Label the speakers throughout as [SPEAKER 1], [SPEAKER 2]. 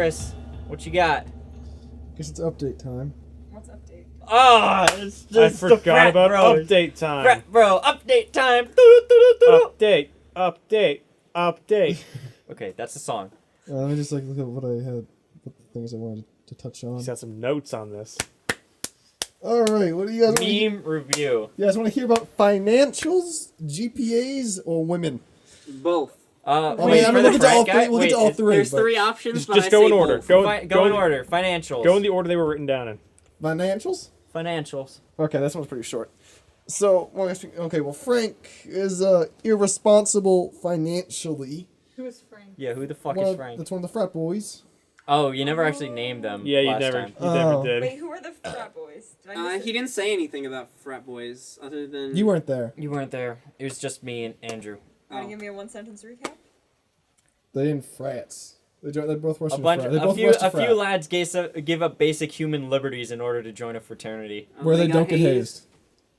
[SPEAKER 1] Chris, what you got?
[SPEAKER 2] Guess it's update time.
[SPEAKER 3] What's update?
[SPEAKER 1] Oh, it's just
[SPEAKER 4] I
[SPEAKER 1] the
[SPEAKER 4] forgot
[SPEAKER 1] frat
[SPEAKER 4] about
[SPEAKER 1] bros.
[SPEAKER 4] update time.
[SPEAKER 1] Frat bro, update time.
[SPEAKER 4] Update.
[SPEAKER 1] Okay, that's the song.
[SPEAKER 2] Let me just look at what I had, what the things I wanted to touch on.
[SPEAKER 4] He's got some notes on this.
[SPEAKER 2] All right, what do you guys want to hear?
[SPEAKER 1] Meme review.
[SPEAKER 2] You guys want to hear about financials, GPAs, or women?
[SPEAKER 5] Both.
[SPEAKER 2] I
[SPEAKER 1] Wait,
[SPEAKER 2] mean,
[SPEAKER 1] for
[SPEAKER 2] we'll
[SPEAKER 1] the
[SPEAKER 2] get to
[SPEAKER 1] frat
[SPEAKER 2] all
[SPEAKER 1] guy?
[SPEAKER 2] three. We'll get
[SPEAKER 1] Wait,
[SPEAKER 2] to all three.
[SPEAKER 5] There's
[SPEAKER 2] but
[SPEAKER 5] 3 options, but
[SPEAKER 4] Just
[SPEAKER 5] I
[SPEAKER 4] go
[SPEAKER 5] say
[SPEAKER 4] in order.
[SPEAKER 5] both.
[SPEAKER 1] Go in order. Financials.
[SPEAKER 4] Go in the order they were written down in.
[SPEAKER 2] Financials?
[SPEAKER 1] Financials.
[SPEAKER 2] Okay, this one's pretty short. So, well, Frank is irresponsible financially.
[SPEAKER 3] Who is Frank?
[SPEAKER 1] Yeah, who the fuck is Frank?
[SPEAKER 2] That's one of the frat boys.
[SPEAKER 1] Oh, you never actually named them.
[SPEAKER 4] Yeah, you
[SPEAKER 1] last
[SPEAKER 4] never
[SPEAKER 1] time.
[SPEAKER 4] never did.
[SPEAKER 3] Wait, who are the frat boys? Did I miss
[SPEAKER 5] He
[SPEAKER 3] it?
[SPEAKER 5] didn't say anything about frat boys other than...
[SPEAKER 2] You weren't there.
[SPEAKER 1] You weren't there. It was just me and Andrew.
[SPEAKER 3] Want to give me a 1-sentence recap?
[SPEAKER 2] They in frats. They both rushed
[SPEAKER 1] A bunch,
[SPEAKER 2] frat. They both
[SPEAKER 1] a
[SPEAKER 2] rushed to
[SPEAKER 1] few
[SPEAKER 2] frat.
[SPEAKER 1] lads give up basic human liberties in order to join a fraternity.
[SPEAKER 2] Where they
[SPEAKER 5] got
[SPEAKER 2] don't get hazed.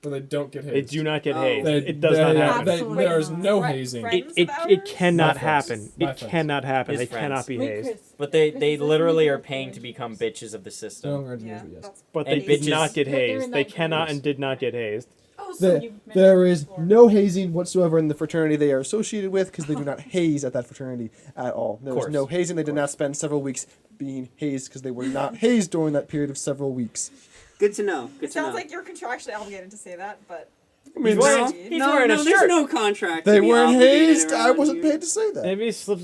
[SPEAKER 2] Where they don't get hazed.
[SPEAKER 4] They do not get
[SPEAKER 5] Oh.
[SPEAKER 4] hazed.
[SPEAKER 2] They-
[SPEAKER 4] It does
[SPEAKER 2] they-
[SPEAKER 4] not
[SPEAKER 2] yeah,
[SPEAKER 4] happen.
[SPEAKER 2] they-
[SPEAKER 3] Absolutely
[SPEAKER 2] there is
[SPEAKER 3] not.
[SPEAKER 2] no
[SPEAKER 3] Frat-
[SPEAKER 2] hazing.
[SPEAKER 3] friends
[SPEAKER 4] It
[SPEAKER 3] of ours?
[SPEAKER 4] cannot
[SPEAKER 2] My friends.
[SPEAKER 4] happen.
[SPEAKER 2] My
[SPEAKER 4] It
[SPEAKER 2] friends.
[SPEAKER 4] cannot happen.
[SPEAKER 1] His
[SPEAKER 4] They
[SPEAKER 1] friends.
[SPEAKER 4] cannot be
[SPEAKER 3] Wait,
[SPEAKER 4] hazed.
[SPEAKER 3] Chris.
[SPEAKER 1] But they
[SPEAKER 3] Chris, is this
[SPEAKER 1] literally
[SPEAKER 3] one
[SPEAKER 1] are
[SPEAKER 3] of the
[SPEAKER 1] paying to
[SPEAKER 3] Rangers?
[SPEAKER 1] become bitches of the system.
[SPEAKER 2] No, Rangers,
[SPEAKER 3] Yeah,
[SPEAKER 2] yes.
[SPEAKER 3] that's
[SPEAKER 4] But
[SPEAKER 1] And
[SPEAKER 4] they did
[SPEAKER 1] bitches-
[SPEAKER 4] not get
[SPEAKER 3] They're in
[SPEAKER 4] hazed.
[SPEAKER 3] that
[SPEAKER 4] They
[SPEAKER 3] group.
[SPEAKER 4] cannot and did not get hazed.
[SPEAKER 3] Oh, so
[SPEAKER 2] There,
[SPEAKER 3] you mentioned
[SPEAKER 2] there
[SPEAKER 3] it
[SPEAKER 2] is
[SPEAKER 3] before.
[SPEAKER 2] no hazing whatsoever in the fraternity they are associated with because they do not haze at that fraternity at all. There was
[SPEAKER 1] Course.
[SPEAKER 2] no hazing. They did not spend several weeks being hazed because they were not hazed during that period of several weeks.
[SPEAKER 5] Good to know. Good
[SPEAKER 3] It
[SPEAKER 5] to
[SPEAKER 3] sounds
[SPEAKER 5] know.
[SPEAKER 3] like you're contractually obligated to say that, but
[SPEAKER 2] I mean,
[SPEAKER 1] He's wearing,
[SPEAKER 3] No.
[SPEAKER 1] he's
[SPEAKER 5] no,
[SPEAKER 1] wearing a
[SPEAKER 5] there's
[SPEAKER 1] shirt.
[SPEAKER 5] no contract.
[SPEAKER 2] they
[SPEAKER 5] to be
[SPEAKER 2] weren't
[SPEAKER 5] obligated
[SPEAKER 2] hazed. I
[SPEAKER 5] around
[SPEAKER 2] wasn't
[SPEAKER 5] here.
[SPEAKER 2] paid to say that.
[SPEAKER 4] Maybe he slipped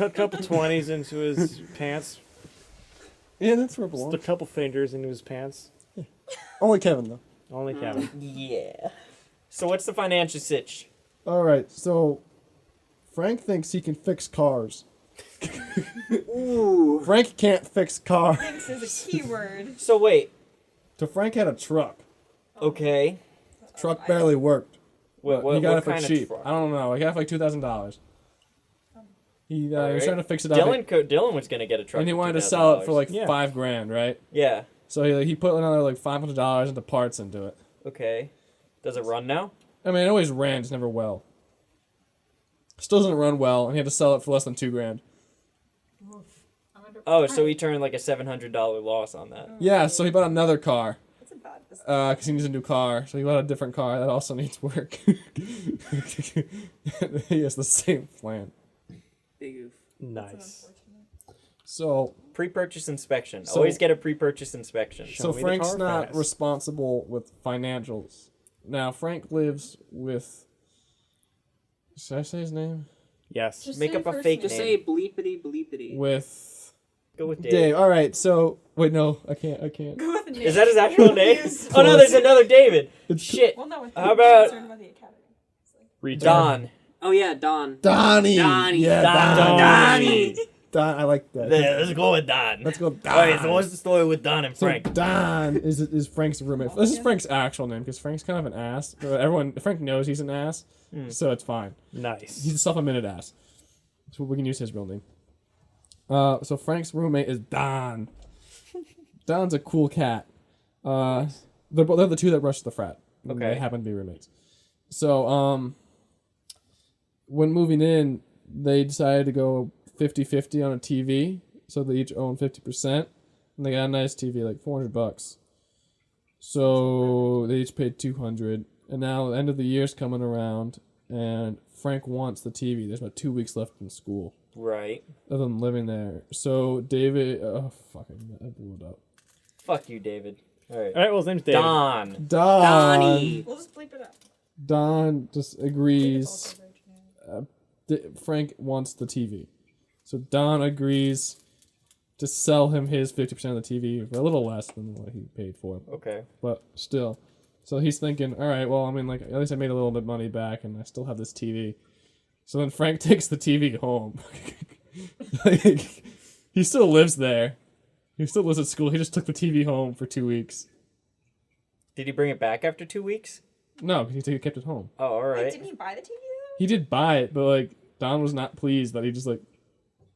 [SPEAKER 4] a couple 20s into his pants.
[SPEAKER 2] Yeah, that's where it
[SPEAKER 4] Just a
[SPEAKER 2] belongs.
[SPEAKER 4] couple fingers into his pants.
[SPEAKER 2] Only Kevin though.
[SPEAKER 4] Only Kevin.
[SPEAKER 1] Yeah. So what's the financial sitch?
[SPEAKER 2] All right, so Frank thinks he can fix cars.
[SPEAKER 5] Ooh.
[SPEAKER 2] Frank can't fix cars.
[SPEAKER 3] thinks is a keyword.
[SPEAKER 1] So wait.
[SPEAKER 2] So Frank had a truck.
[SPEAKER 1] Okay.
[SPEAKER 2] Truck barely worked.
[SPEAKER 1] What,
[SPEAKER 2] He got
[SPEAKER 1] what
[SPEAKER 2] it for
[SPEAKER 1] kind
[SPEAKER 2] cheap.
[SPEAKER 1] of truck?
[SPEAKER 2] I don't know. He got it for like $2,000. He was
[SPEAKER 1] Alright.
[SPEAKER 2] trying to fix it up.
[SPEAKER 1] Dylan was gonna get a truck.
[SPEAKER 2] And he
[SPEAKER 1] for
[SPEAKER 2] wanted to sell it for
[SPEAKER 1] $2,000.
[SPEAKER 2] like
[SPEAKER 4] Yeah.
[SPEAKER 2] $5,000, right?
[SPEAKER 1] Yeah.
[SPEAKER 2] So he put another like $500 into parts into it.
[SPEAKER 1] Okay. Does it run now?
[SPEAKER 2] I mean, it always ran, just never well. Still doesn't run well, and he had to sell it for less than $2,000.
[SPEAKER 3] I'm under
[SPEAKER 1] Oh, so he turned like a $700 loss on that.
[SPEAKER 2] Yeah, so he bought another car.
[SPEAKER 3] That's a bad business.
[SPEAKER 2] Because he needs a new car. So he bought a different car that also needs work. He has the same plan.
[SPEAKER 5] Big oof.
[SPEAKER 4] Nice.
[SPEAKER 2] So
[SPEAKER 1] Pre-purchase inspection.
[SPEAKER 2] So-
[SPEAKER 1] Always get a pre-purchase inspection.
[SPEAKER 4] Show
[SPEAKER 2] So
[SPEAKER 4] me the
[SPEAKER 2] Frank's
[SPEAKER 4] car
[SPEAKER 2] not
[SPEAKER 4] fast.
[SPEAKER 2] responsible with financials. Now Frank lives with. Should I say his name?
[SPEAKER 4] Yes.
[SPEAKER 3] Just
[SPEAKER 1] Make
[SPEAKER 3] say
[SPEAKER 1] up a
[SPEAKER 3] first
[SPEAKER 1] fake
[SPEAKER 3] name.
[SPEAKER 5] Just
[SPEAKER 1] name.
[SPEAKER 5] say bleepity bleepity.
[SPEAKER 2] With
[SPEAKER 1] Go with Dave.
[SPEAKER 2] Dave. All right. So wait, no, I can't.
[SPEAKER 3] Go with the name.
[SPEAKER 1] Is that his actual name?
[SPEAKER 2] Close.
[SPEAKER 1] Oh no, there's another David.
[SPEAKER 2] It's
[SPEAKER 1] Shit.
[SPEAKER 3] Well, no.
[SPEAKER 1] How about-
[SPEAKER 3] concerned about the academy.
[SPEAKER 4] Retard.
[SPEAKER 1] Don.
[SPEAKER 5] Oh yeah, Don.
[SPEAKER 2] Donnie.
[SPEAKER 5] Donnie.
[SPEAKER 2] Yeah,
[SPEAKER 1] Don.
[SPEAKER 2] Donnie. Don. I like that.
[SPEAKER 1] Yeah, let's go with Don.
[SPEAKER 2] Let's go. Don.
[SPEAKER 1] Alright, so what's the story with Don and
[SPEAKER 2] So
[SPEAKER 1] Frank?
[SPEAKER 2] Don is Frank's roommate. This is Frank's actual name because Frank's kind of an ass. But Frank knows he's an ass, so it's fine.
[SPEAKER 4] Nice.
[SPEAKER 2] He's a self-admitted ass. So we can use his real name. So Frank's roommate is Don. Don's a cool cat. They're the two that rushed the frat. And
[SPEAKER 1] Okay.
[SPEAKER 2] They happen to be roommates. So when moving in, they decided to go 50-50 on a TV. So they each own 50%. And they got a nice TV, like $400. So they each paid $200. And now the end of the year's coming around, and Frank wants the TV. There's about 2 weeks left in school
[SPEAKER 1] Right.
[SPEAKER 2] of them living there. So David, I blew it up.
[SPEAKER 1] Fuck you, David. Alright.
[SPEAKER 4] All right. Well, his name's David.
[SPEAKER 1] Don.
[SPEAKER 5] Donnie.
[SPEAKER 3] We'll just bleep it up.
[SPEAKER 2] Don just
[SPEAKER 3] David's
[SPEAKER 2] agrees.
[SPEAKER 3] also very generic.
[SPEAKER 2] Frank wants the TV. So Don agrees to sell him his 50% of the TV for a little less than what he paid for it.
[SPEAKER 1] Okay.
[SPEAKER 2] But still. So he's thinking, all right, well, I mean, like, at least I made a little bit of money back and I still have this TV. So then Frank takes the TV home. Like, he still lives there. He still lives at school. He just took the TV home for 2 weeks.
[SPEAKER 1] Did he bring it back after 2 weeks?
[SPEAKER 2] No, because he kept it home.
[SPEAKER 1] Oh,
[SPEAKER 3] Wait,
[SPEAKER 1] alright.
[SPEAKER 3] didn't he buy the TV though?
[SPEAKER 2] He did buy it, but, like, Don was not pleased that he just, like...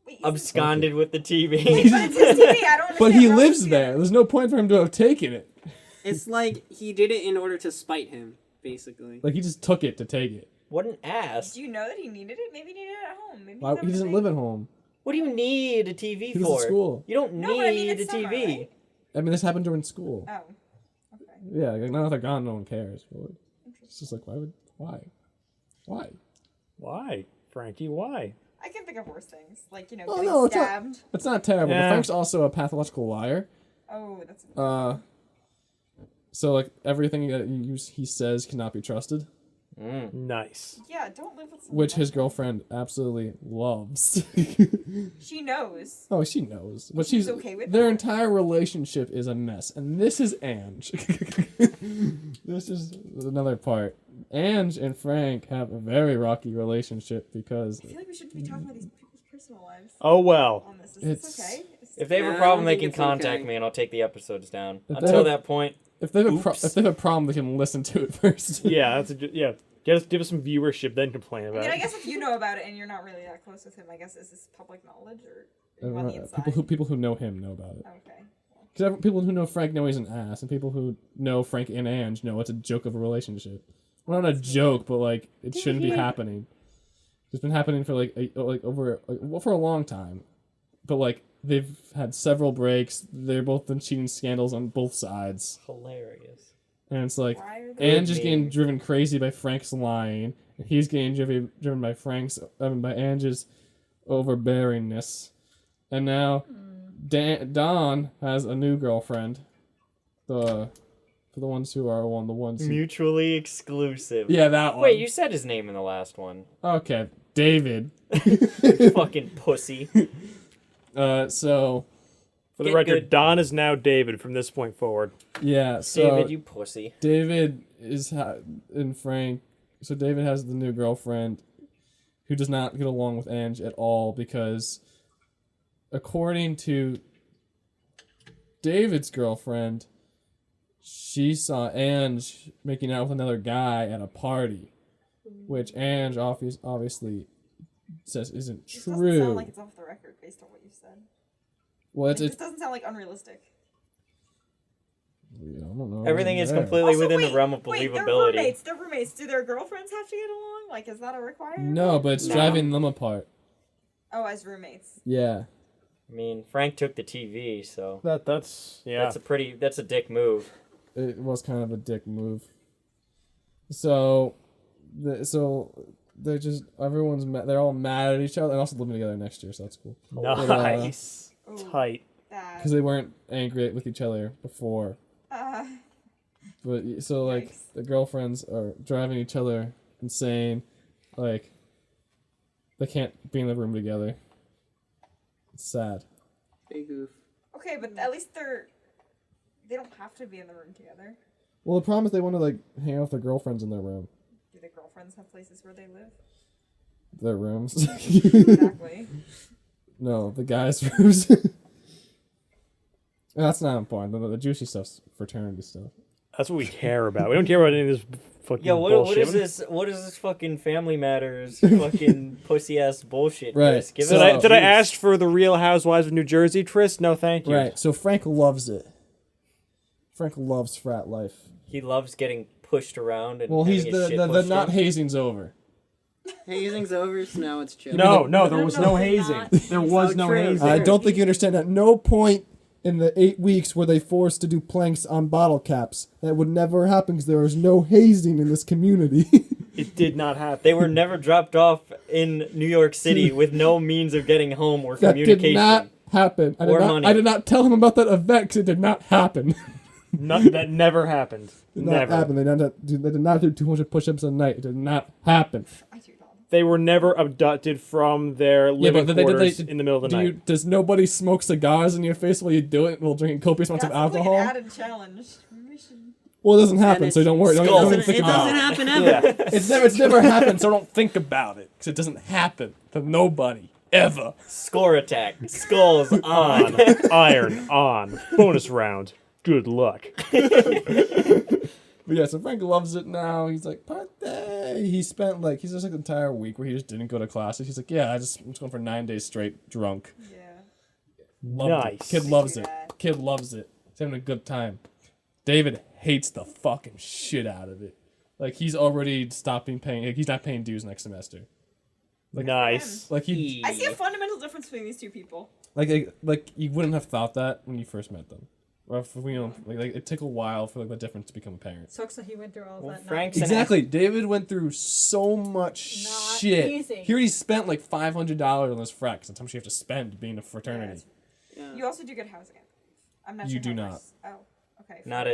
[SPEAKER 3] Wait,
[SPEAKER 1] Absconded with the TV.
[SPEAKER 3] but it's his TV. I don't understand.
[SPEAKER 2] But he
[SPEAKER 3] how
[SPEAKER 2] lives
[SPEAKER 3] it's
[SPEAKER 2] there. There's no point for him to have taken it.
[SPEAKER 5] It's like he did it in order to spite him, basically.
[SPEAKER 2] Like, he just took it to take it.
[SPEAKER 1] What an ass.
[SPEAKER 3] Do you know that he needed it? Maybe he needed it at home. Maybe
[SPEAKER 2] Why, he doesn't live at home.
[SPEAKER 1] What do you need a TV
[SPEAKER 2] He was
[SPEAKER 1] for?
[SPEAKER 2] at school.
[SPEAKER 1] You don't
[SPEAKER 3] No, but I mean,
[SPEAKER 1] need
[SPEAKER 3] it's
[SPEAKER 1] a
[SPEAKER 3] summer,
[SPEAKER 1] TV.
[SPEAKER 3] right?
[SPEAKER 2] I mean, this happened during school.
[SPEAKER 3] Oh. Okay.
[SPEAKER 2] Yeah, like, now that they're gone, no one cares. Well, it's just like, why?
[SPEAKER 4] Why, Frankie? Why?
[SPEAKER 3] I can think of worse things, like
[SPEAKER 2] Oh,
[SPEAKER 3] getting
[SPEAKER 2] no, it's not-
[SPEAKER 3] stabbed.
[SPEAKER 2] It's not terrible.
[SPEAKER 4] Yeah.
[SPEAKER 2] But Frank's also a pathological liar.
[SPEAKER 3] Oh, that's.
[SPEAKER 2] So like everything that he says cannot be trusted,
[SPEAKER 4] Nice.
[SPEAKER 3] Yeah, don't live with someone.
[SPEAKER 2] which
[SPEAKER 3] like
[SPEAKER 2] his
[SPEAKER 3] that.
[SPEAKER 2] girlfriend absolutely loves.
[SPEAKER 3] She knows.
[SPEAKER 2] Oh, she knows, but
[SPEAKER 3] She's
[SPEAKER 2] she's
[SPEAKER 3] okay with
[SPEAKER 2] their
[SPEAKER 3] that?
[SPEAKER 2] entire relationship is a mess, and this is Ange. This is another part. Ange and Frank have a very rocky relationship because
[SPEAKER 3] I feel like we shouldn't be talking about these people's personal lives
[SPEAKER 4] Oh well.
[SPEAKER 3] on this. Is
[SPEAKER 2] It's-
[SPEAKER 3] this okay?
[SPEAKER 1] If they have
[SPEAKER 5] Yeah,
[SPEAKER 1] a
[SPEAKER 5] I
[SPEAKER 1] problem,
[SPEAKER 5] don't
[SPEAKER 1] they
[SPEAKER 5] think
[SPEAKER 1] can
[SPEAKER 5] it's
[SPEAKER 1] contact
[SPEAKER 5] okay.
[SPEAKER 1] me and I'll take the episodes down.
[SPEAKER 2] If they
[SPEAKER 1] Until
[SPEAKER 2] have-
[SPEAKER 1] that point,
[SPEAKER 2] if they have
[SPEAKER 1] Oops.
[SPEAKER 2] if they have a problem, they can listen to it first.
[SPEAKER 4] Yeah, yeah. Give us some viewership, then complain
[SPEAKER 3] I
[SPEAKER 4] about
[SPEAKER 3] mean, I
[SPEAKER 4] it.
[SPEAKER 3] guess if you know about it and you're not really that close with him, I guess is this public knowledge or are you on the inside?
[SPEAKER 2] People who know him know about it.
[SPEAKER 3] Okay.
[SPEAKER 2] Because people who know Frank know he's an ass, and people who know Frank and Ange know it's a joke of a relationship. Well, not a joke, but like it shouldn't be happening. It's been happening for for a long time, but like they've had several breaks. They're both been cheating scandals on both sides,
[SPEAKER 1] hilarious.
[SPEAKER 2] and it's like
[SPEAKER 3] Why are they?
[SPEAKER 2] Ange is getting driven crazy by Frank's lying, and he's getting driven by by Ange's overbearingness, and now Don has a new girlfriend. For the ones who are the ones who...
[SPEAKER 1] Mutually exclusive.
[SPEAKER 2] Yeah, that one.
[SPEAKER 1] Wait, you said his name in the last one.
[SPEAKER 2] Okay, David.
[SPEAKER 1] Fucking pussy.
[SPEAKER 2] So
[SPEAKER 4] For the
[SPEAKER 1] Get
[SPEAKER 4] record,
[SPEAKER 1] good.
[SPEAKER 4] Don is now David from this point forward.
[SPEAKER 2] yeah, so
[SPEAKER 1] David, you pussy.
[SPEAKER 2] David is in Frank. So David has the new girlfriend, who does not get along with Ange at all because, according to David's girlfriend, she saw Ange making out with another guy at a party, which Ange obviously says isn't
[SPEAKER 3] This doesn't
[SPEAKER 2] true.
[SPEAKER 3] sound like it's off the record based on what you said.
[SPEAKER 2] Well,
[SPEAKER 3] Like, this doesn't sound like unrealistic.
[SPEAKER 2] I don't know.
[SPEAKER 1] Everything is
[SPEAKER 2] There.
[SPEAKER 1] completely
[SPEAKER 3] Also,
[SPEAKER 1] within
[SPEAKER 3] wait,
[SPEAKER 1] the realm of
[SPEAKER 3] wait,
[SPEAKER 1] believability.
[SPEAKER 3] They're roommates. Do their girlfriends have to get along? Like, is that a requirement?
[SPEAKER 2] No, but it's
[SPEAKER 1] No.
[SPEAKER 2] driving them apart.
[SPEAKER 3] Oh, as roommates.
[SPEAKER 2] Yeah.
[SPEAKER 1] I mean, Frank took the TV, so
[SPEAKER 4] That's yeah.
[SPEAKER 1] that's a dick move.
[SPEAKER 2] It was kind of a dick move. So they're just they're all mad at each other and also living together next year, so that's cool.
[SPEAKER 4] Nice.
[SPEAKER 3] Ooh,
[SPEAKER 4] Tight.
[SPEAKER 3] that.
[SPEAKER 2] Because they weren't angry with each other before.
[SPEAKER 3] Uh,
[SPEAKER 2] But so like
[SPEAKER 3] Yikes.
[SPEAKER 2] the girlfriends are driving each other insane, like they can't be in the room together. It's sad.
[SPEAKER 5] Big goof.
[SPEAKER 3] okay, but at least they don't have to be in the room together.
[SPEAKER 2] Well, the problem is they want to like hang out with their girlfriends in their room,
[SPEAKER 3] Do the girlfriends have places where they live?
[SPEAKER 2] their rooms.
[SPEAKER 3] Exactly.
[SPEAKER 2] No, the guys' rooms. That's not important. The juicy stuff's fraternity stuff.
[SPEAKER 4] That's what we care about. We don't care about any of this fucking
[SPEAKER 1] Yo, what
[SPEAKER 4] bullshit.
[SPEAKER 1] is this? What is this fucking Family Matters fucking pussy ass bullshit?
[SPEAKER 2] Right.
[SPEAKER 1] Chris? Give
[SPEAKER 2] So-
[SPEAKER 1] us
[SPEAKER 4] Did I
[SPEAKER 1] juice.
[SPEAKER 4] ask for the Real Housewives of New Jersey, Tris? No, thank you.
[SPEAKER 2] Right. So Frank loves it. Frank loves frat life.
[SPEAKER 1] He loves getting pushed around and
[SPEAKER 2] Well,
[SPEAKER 1] having
[SPEAKER 2] he's
[SPEAKER 1] his shit
[SPEAKER 2] the
[SPEAKER 1] pushed
[SPEAKER 2] not
[SPEAKER 1] in.
[SPEAKER 2] hazing's over.
[SPEAKER 5] Hazing's over, so now it's chill.
[SPEAKER 4] No, there was
[SPEAKER 3] No,
[SPEAKER 4] no
[SPEAKER 3] they're
[SPEAKER 4] hazing.
[SPEAKER 3] not.
[SPEAKER 4] There was
[SPEAKER 5] So
[SPEAKER 4] no
[SPEAKER 5] true.
[SPEAKER 4] hazing.
[SPEAKER 2] I don't think you understand. At no point in the 8 weeks were they forced to do planks on bottle caps. That would never happen because there is no hazing in this community.
[SPEAKER 4] It did not happen.
[SPEAKER 1] They were never dropped off in New York City with no means of getting home or
[SPEAKER 2] That
[SPEAKER 1] communication.
[SPEAKER 2] did not happen.
[SPEAKER 1] Or money.
[SPEAKER 2] I did not tell him about that event because it did not happen.
[SPEAKER 4] That never happened.
[SPEAKER 2] Did not
[SPEAKER 4] Never.
[SPEAKER 2] happen. They did not do 200 push-ups a night. It did not happen.
[SPEAKER 3] I do not.
[SPEAKER 4] They were never abducted from their living quarters in the middle of the night.
[SPEAKER 2] Does nobody smoke cigars in your face while you do it while drinking copious amounts
[SPEAKER 3] That
[SPEAKER 2] of
[SPEAKER 3] sounds like
[SPEAKER 2] alcohol?
[SPEAKER 3] an added challenge. Mission.
[SPEAKER 2] Well, it doesn't happen, so don't worry. Don't
[SPEAKER 1] Skull.
[SPEAKER 2] even
[SPEAKER 5] It
[SPEAKER 2] think about
[SPEAKER 5] doesn't
[SPEAKER 2] it.
[SPEAKER 5] happen ever.
[SPEAKER 4] Yeah.
[SPEAKER 2] It's never happened, so don't think about it. Because it doesn't happen to nobody. Ever.
[SPEAKER 1] Score attack. Skulls on.
[SPEAKER 4] On. Iron on. Bonus round. Good luck.
[SPEAKER 2] But yeah, so Frank loves it now. He's like, birthday. He's just like the entire week where he just didn't go to classes. He's like, yeah, I'm just going for 9 days straight drunk.
[SPEAKER 3] Yeah.
[SPEAKER 2] Loved it.
[SPEAKER 4] Nice.
[SPEAKER 2] Kid loves
[SPEAKER 3] Do
[SPEAKER 2] it.
[SPEAKER 3] that.
[SPEAKER 2] Kid loves it. He's having a good time. David hates the fucking shit out of it. Like, he's already stopping paying. Like, he's not paying dues next semester.
[SPEAKER 4] Nice.
[SPEAKER 2] Like, he.
[SPEAKER 3] I see a fundamental real difference between these two people.
[SPEAKER 2] Like you wouldn't have thought that when you first met them. Or if, like it took a while for like the difference to become apparent.
[SPEAKER 6] Sucks that he went through all that.
[SPEAKER 1] Frank's
[SPEAKER 2] Exactly. David went through so much
[SPEAKER 6] Not
[SPEAKER 2] shit.
[SPEAKER 6] easy.
[SPEAKER 2] He already spent like $500 on his frat because that's how much you have to spend being a fraternity.
[SPEAKER 5] Yeah.
[SPEAKER 3] You also do get housing. I'm not
[SPEAKER 2] You
[SPEAKER 3] sure
[SPEAKER 2] do
[SPEAKER 3] how
[SPEAKER 2] not.
[SPEAKER 3] much- Oh, okay.
[SPEAKER 1] Not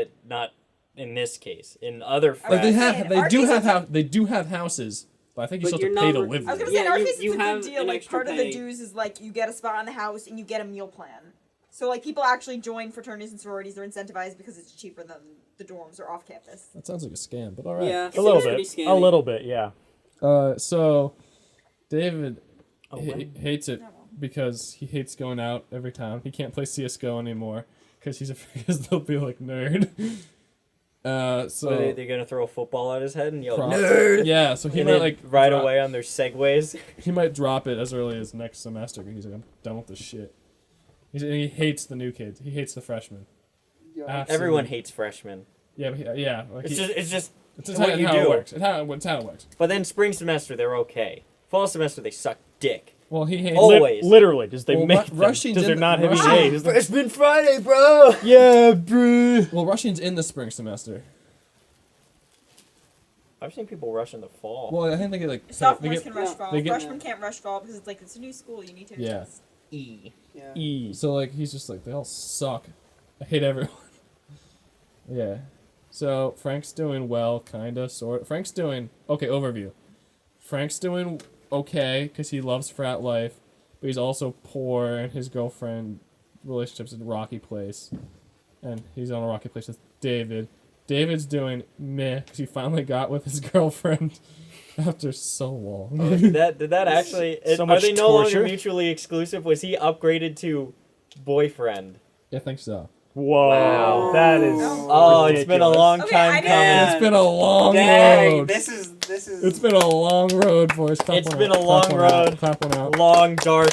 [SPEAKER 1] in this case. In other frats.
[SPEAKER 2] Like they
[SPEAKER 3] Our
[SPEAKER 2] do
[SPEAKER 3] case
[SPEAKER 2] have they do have houses, but I think you
[SPEAKER 5] But
[SPEAKER 2] still have
[SPEAKER 5] you're
[SPEAKER 2] to pay to
[SPEAKER 5] not-
[SPEAKER 2] live
[SPEAKER 3] I was
[SPEAKER 2] there.
[SPEAKER 3] gonna say, in our
[SPEAKER 5] Yeah,
[SPEAKER 3] case,
[SPEAKER 5] you
[SPEAKER 3] it's a
[SPEAKER 5] have
[SPEAKER 3] good deal.
[SPEAKER 5] an
[SPEAKER 3] Like,
[SPEAKER 5] extra
[SPEAKER 3] part of the
[SPEAKER 5] pay.
[SPEAKER 3] dues is, like, you get a spot in the house and you get a meal plan. So, like, people actually join fraternities and sororities. They're incentivized because it's cheaper than the dorms or off campus.
[SPEAKER 2] That sounds like a scam, but all right.
[SPEAKER 5] Yeah,
[SPEAKER 4] A little
[SPEAKER 5] pretty
[SPEAKER 4] bit.
[SPEAKER 5] scammy.
[SPEAKER 4] A little bit, yeah.
[SPEAKER 2] So David
[SPEAKER 1] well.
[SPEAKER 2] hates it
[SPEAKER 3] Oh, well.
[SPEAKER 2] because he hates going out every time. He can't play CS:GO anymore because he's afraid they'll be like nerd. So
[SPEAKER 1] So they're gonna throw a football at his head and yell
[SPEAKER 2] Pro-
[SPEAKER 1] nerd.
[SPEAKER 2] yeah, so he
[SPEAKER 1] And
[SPEAKER 2] might
[SPEAKER 1] then
[SPEAKER 2] like
[SPEAKER 1] right
[SPEAKER 2] drop-
[SPEAKER 1] away on their segways.
[SPEAKER 2] He might drop it as early as next semester because he's like, I'm done with this shit. He hates the new kids. He hates the freshmen. Absolutely.
[SPEAKER 1] Everyone hates freshmen.
[SPEAKER 2] Yeah, but yeah. Like
[SPEAKER 1] It's just
[SPEAKER 2] it's just
[SPEAKER 1] what
[SPEAKER 2] how,
[SPEAKER 1] you
[SPEAKER 2] how
[SPEAKER 1] do.
[SPEAKER 2] it works. It's how it works.
[SPEAKER 1] But then spring semester they're okay. Fall semester they suck dick.
[SPEAKER 2] Well, he hates.
[SPEAKER 1] Oh. Always.
[SPEAKER 4] Literally, just they
[SPEAKER 2] Well,
[SPEAKER 4] make them,
[SPEAKER 2] Russians
[SPEAKER 4] because they're
[SPEAKER 2] in-
[SPEAKER 4] not heavy
[SPEAKER 2] Russian-
[SPEAKER 4] A's.
[SPEAKER 1] Freshman Friday, bro.
[SPEAKER 4] Yeah, bro.
[SPEAKER 2] Well, Russian's in the spring semester.
[SPEAKER 1] I've seen people rush in the fall.
[SPEAKER 2] Well, I think they get like.
[SPEAKER 3] Sophomores
[SPEAKER 2] they
[SPEAKER 3] can
[SPEAKER 2] get,
[SPEAKER 3] rush
[SPEAKER 5] yeah,
[SPEAKER 3] fall.
[SPEAKER 2] they get-
[SPEAKER 3] Freshmen can't rush fall because it's like, it's a new school. You need to
[SPEAKER 2] Yeah.
[SPEAKER 3] adjust.
[SPEAKER 1] E.
[SPEAKER 5] Yeah.
[SPEAKER 4] E.
[SPEAKER 2] so like he's just like they all suck. I hate everyone. Yeah. So Frank's doing well, kinda, sort. Frank's doing okay. Overview. Frank's doing okay because he loves frat life, but he's also poor and his girlfriend relationship's in a rocky place, and he's on a rocky place with David. David's doing meh because he finally got with his girlfriend after so long.
[SPEAKER 1] Did that actually?
[SPEAKER 4] So
[SPEAKER 1] are
[SPEAKER 4] much
[SPEAKER 1] they no
[SPEAKER 4] torture.
[SPEAKER 1] longer mutually exclusive? Was he upgraded to boyfriend?
[SPEAKER 2] I think so.
[SPEAKER 4] Whoa,
[SPEAKER 1] Wow.
[SPEAKER 4] that is.
[SPEAKER 1] Oh, it's been a
[SPEAKER 4] ridiculous.
[SPEAKER 1] long
[SPEAKER 3] Okay,
[SPEAKER 1] time
[SPEAKER 3] I
[SPEAKER 1] coming.
[SPEAKER 3] didn't-
[SPEAKER 2] It's been a long
[SPEAKER 5] Dang,
[SPEAKER 2] road.
[SPEAKER 5] this is.
[SPEAKER 2] It's been a long road, boys. Clap
[SPEAKER 1] It's
[SPEAKER 2] one
[SPEAKER 1] been
[SPEAKER 2] out.
[SPEAKER 1] a long
[SPEAKER 2] Clap one out.
[SPEAKER 1] road.
[SPEAKER 2] Clap one out.
[SPEAKER 1] Long, dark,